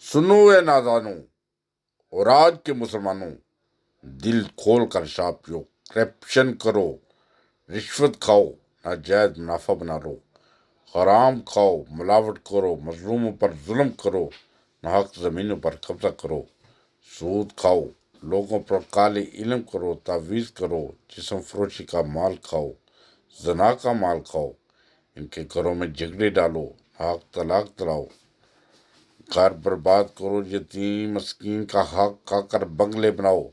سنو اے نادانوں اور آج کے مسلمانوں، دل کھول کر شراب پیو، کرپشن کرو، رشوت کھاؤ، ناجائز منافع بنا لو، حرام کھاؤ، ملاوٹ کرو، مظلوموں پر ظلم کرو، ناحق زمینوں پر قبضہ کرو، سود کھاؤ، لوگوں پر کالے علم کرو، تعویذ کرو، جسم فروشی کا مال کھاؤ، زنا کا مال کھاؤ، ان کے گھروں میں جھگڑے ڈالو، ناحق طلاق دلاؤ، گھر برباد کرو، یتیم مسکین کا حق کھا کر بنگلے بناؤ،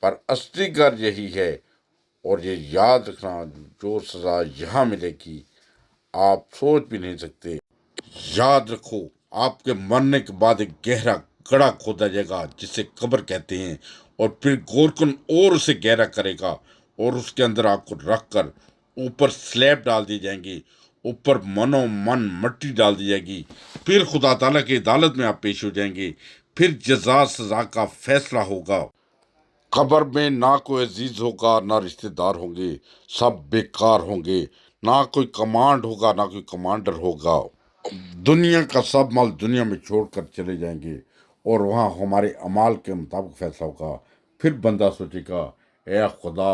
پر اصلی گھر یہی ہے۔ اور یہ یاد رکھنا، جو سزا یہاں ملے گی آپ سوچ بھی نہیں سکتے۔ یاد رکھو، آپ کے مرنے کے بعد ایک گہرا گڑھا کھودا جائے گا جسے قبر کہتے ہیں، اور پھر گورکن اور اسے گہرا کرے گا، اور اس کے اندر آپ کو رکھ کر اوپر سلیب ڈال دی جائیں گی، اوپر منو من مٹی ڈال دی جائے گی، پھر خدا تعالیٰ کی عدالت میں آپ پیش ہو جائیں گے، پھر جزا سزا کا فیصلہ ہوگا۔ قبر میں نہ کوئی عزیز ہوگا، نہ رشتہ دار ہوں گے، سب بیکار ہوں گے، نہ کوئی کمانڈ ہوگا، نہ کوئی کمانڈر ہوگا۔ دنیا کا سب مال دنیا میں چھوڑ کر چلے جائیں گے، اور وہاں ہمارے اعمال کے مطابق فیصلہ ہوگا۔ پھر بندہ سوچے گا، اے خدا،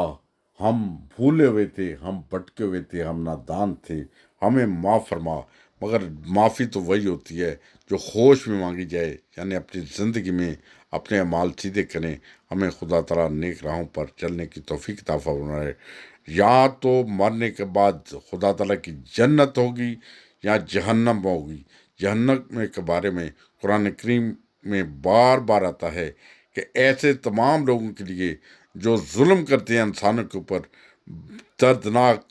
ہم بھولے ہوئے تھے، ہم بھٹکے ہوئے تھے، ہم نادان تھے، ہمیں معاف فرما۔ مگر معافی تو وہی ہوتی ہے جو ہوش میں مانگی جائے، یعنی اپنی زندگی میں اپنے اعمال سیدھے کریں۔ ہمیں خدا تعالیٰ نیک راہوں پر چلنے کی توفیق عطا فرمائے۔ یا تو مرنے کے بعد خدا تعالیٰ کی جنت ہوگی یا جہنم ہوگی۔ جہنم کے بارے میں قرآن کریم میں بار بار آتا ہے کہ ایسے تمام لوگوں کے لیے جو ظلم کرتے ہیں انسانوں کے اوپر، دردناک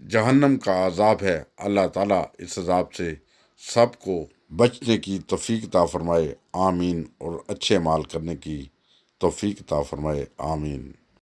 جہنم کا عذاب ہے۔ اللہ تعالیٰ اس عذاب سے سب کو بچنے کی توفیق عطا فرمائے، آمین، اور اچھے اعمال کرنے کی توفیق عطا فرمائے، آمین۔